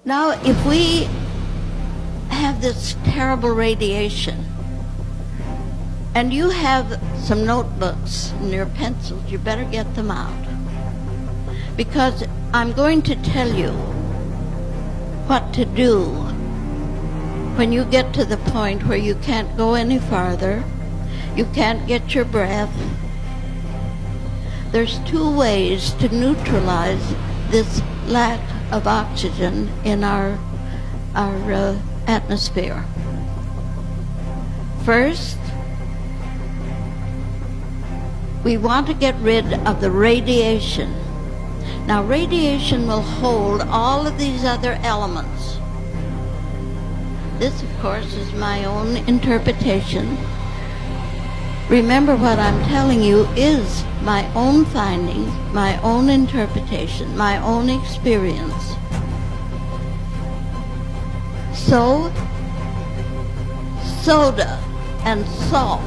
Now, if we have this terrible radiation, and you have some notebooks and your pencils, you better get them out. Because I'm going to tell you what to do when you get to the point where you can't go any farther, you can't get your breath. There's two ways to neutralize this lack of oxygen in our atmosphere. First, we want to get rid of the radiation. Now, radiation will hold all of these other elements. This, of course, is my own interpretation. Remember, what I'm telling you is my own findings, my own interpretation, my own experience. So, soda and salt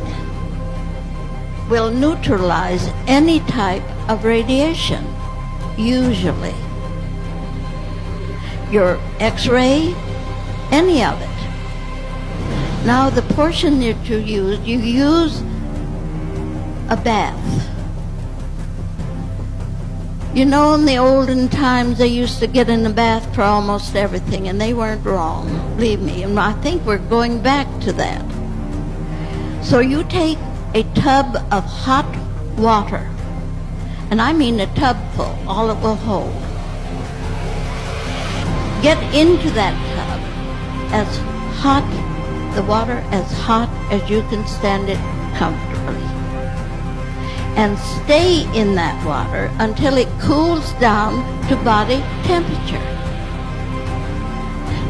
will neutralize any type of radiation, usually. Your X-ray, any of it. Now, the portion that you use a bath. You know, in the olden times, they used to get in the bath for almost everything, and they weren't wrong, believe me. And I think we're going back to that. So you take a tub of hot water, and I mean a tub full, all it will hold. Get into that tub as hot, the water as hot as you can stand it comfortably. And stay in that water until it cools down to body temperature.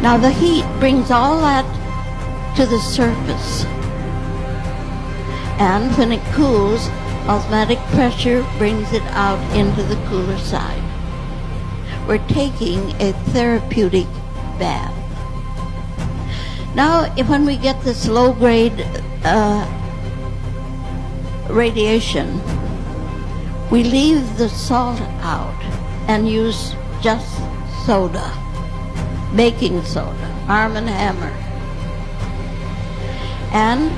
Now the heat brings all that to the surface. And when it cools, osmotic pressure brings it out into the cooler side. We're taking a therapeutic bath. Now, when we get this low-grade radiation, we leave the salt out and use just soda, baking soda, Arm & Hammer. And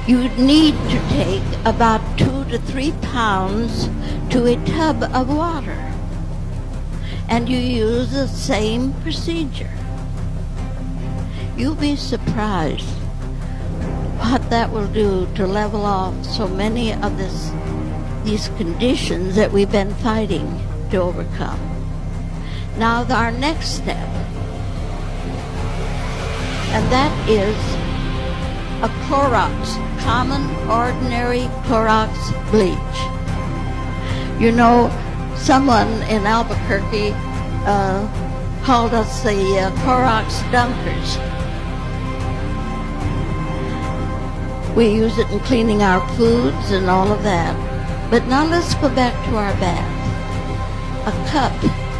you need to take about 2 to 3 pounds to a tub of water. And you use the same procedure. You'll be surprised what that will do to level off so many of these conditions that we've been fighting to overcome. Now, our next step, and that is a Clorox, common, ordinary Clorox bleach. You know, someone in Albuquerque called us the Clorox dunkers. We use it in cleaning our foods and all of that. But now let's go back to our bath. A cup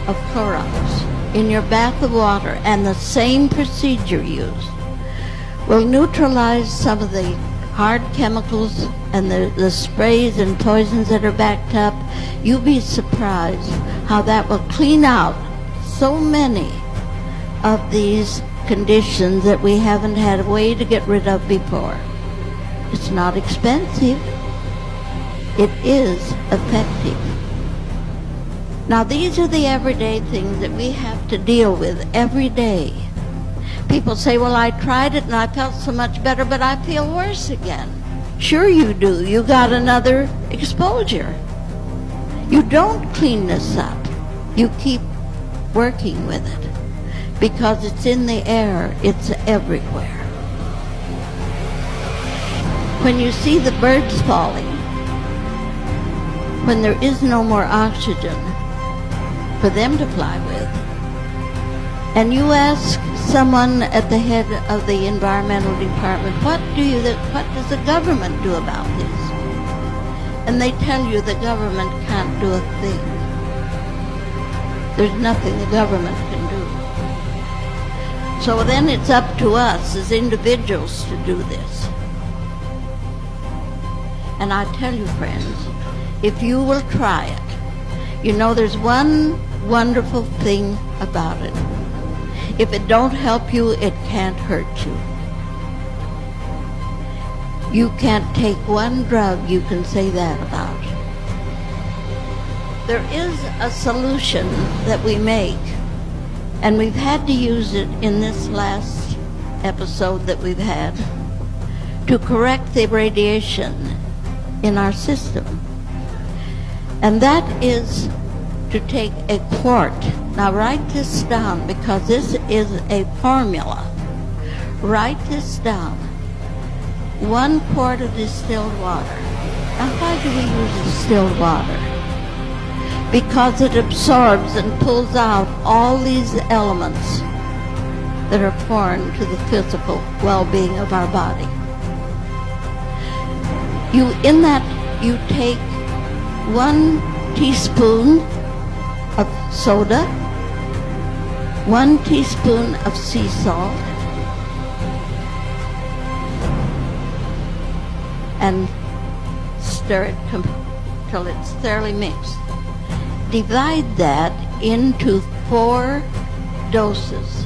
of Clorox in your bath of water, and the same procedure used will neutralize some of the hard chemicals and the sprays and poisons that are backed up. You'll be surprised how that will clean out so many of these conditions that we haven't had a way to get rid of before. It's not expensive. It is effective. Now, these are the everyday things that we have to deal with every day. People say, well, I tried it and I felt so much better, but I feel worse again. Sure you do. You got another exposure. You don't clean this up. You keep working with it because it's in the air. It's everywhere. When you see the birds falling, when there is no more oxygen for them to fly with, and you ask someone at the head of the environmental department, what does the government do about this? And they tell you the government can't do a thing. There's nothing the government can do. So then it's up to us as individuals to do this. And I tell you, friends, if you will try it, you know there's one wonderful thing about it. If it don't help you, it can't hurt you. You can't take one drug you can say that about. There is a solution that we make, and we've had to use it in this last episode that we've had to correct the radiation in our system. And that is to take a quart. Now write this down because this is a formula. Write this down. 1 quart of distilled water. Now why do we use distilled water? Because it absorbs and pulls out all these elements that are foreign to the physical well-being of our body. You take 1 teaspoon of soda, 1 teaspoon of sea salt, and stir it till it's thoroughly mixed. Divide that into 4 doses.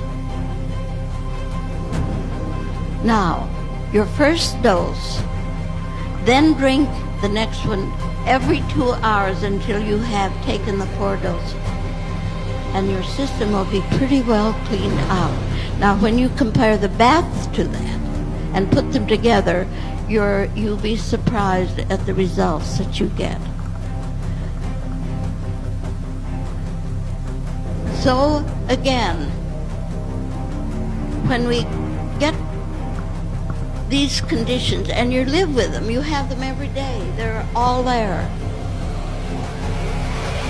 Now, your first dose, then drink the next one every 2 hours until you have taken the 4 doses. And your system will be pretty well cleaned out. Now, when you compare the bath to that and put them together, you'll be surprised at the results that you get. So, again, when we get these conditions, and you live with them, you have them every day, they're all there.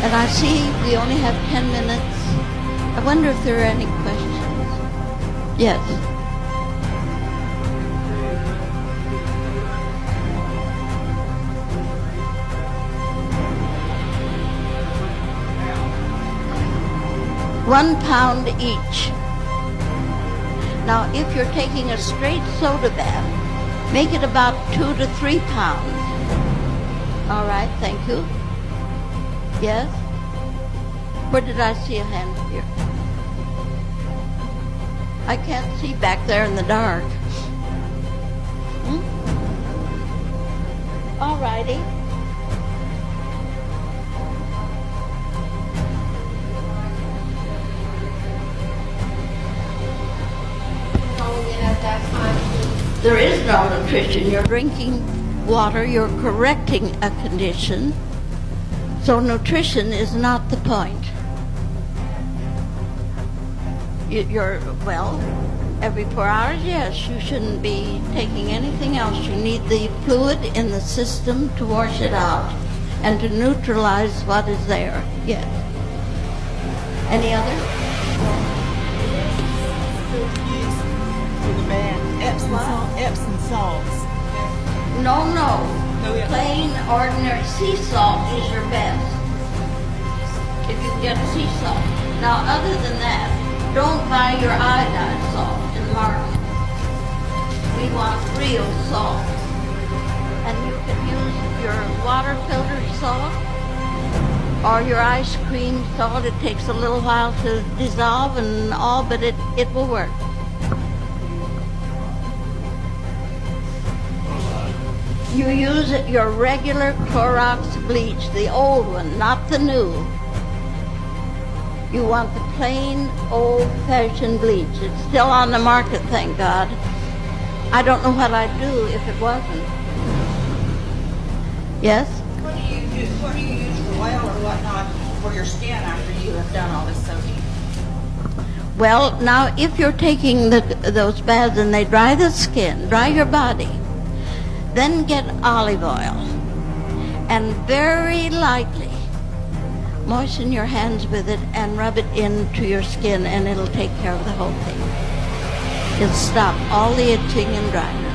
And I see we only have 10 minutes. I wonder if there are any questions. Yes. £1 each. Now, if you're taking a straight soda bath, make it about 2 to 3 pounds. All right, thank you. Yes? Where did I see a hand here? I can't see back there in the dark. All righty. There is no nutrition. You're drinking water, you're correcting a condition. So nutrition is not the point. Well, every 4 hours, yes, you shouldn't be taking anything else. You need the fluid in the system to wash it out and to neutralize what is there. Yes. Any other? Epsom salts. No. Plain, ordinary sea salt is your best. If you get sea salt. Now, other than that, don't buy your iodine salt in the market. We want real salt. And you can use your water filter salt or your ice cream salt. It takes a little while to dissolve and all, but it will work. You use your regular Clorox bleach, the old one, not the new. You want the plain, old-fashioned bleach. It's still on the market, thank God. I don't know what I'd do if it wasn't. Yes? What do you use for oil or whatnot for your skin after you have done all this soaking? Well, now, if you're taking those baths and they dry the skin, dry your body, then get olive oil and very lightly moisten your hands with it and rub it into your skin, and it'll take care of the whole thing. It'll stop all the itching and dryness.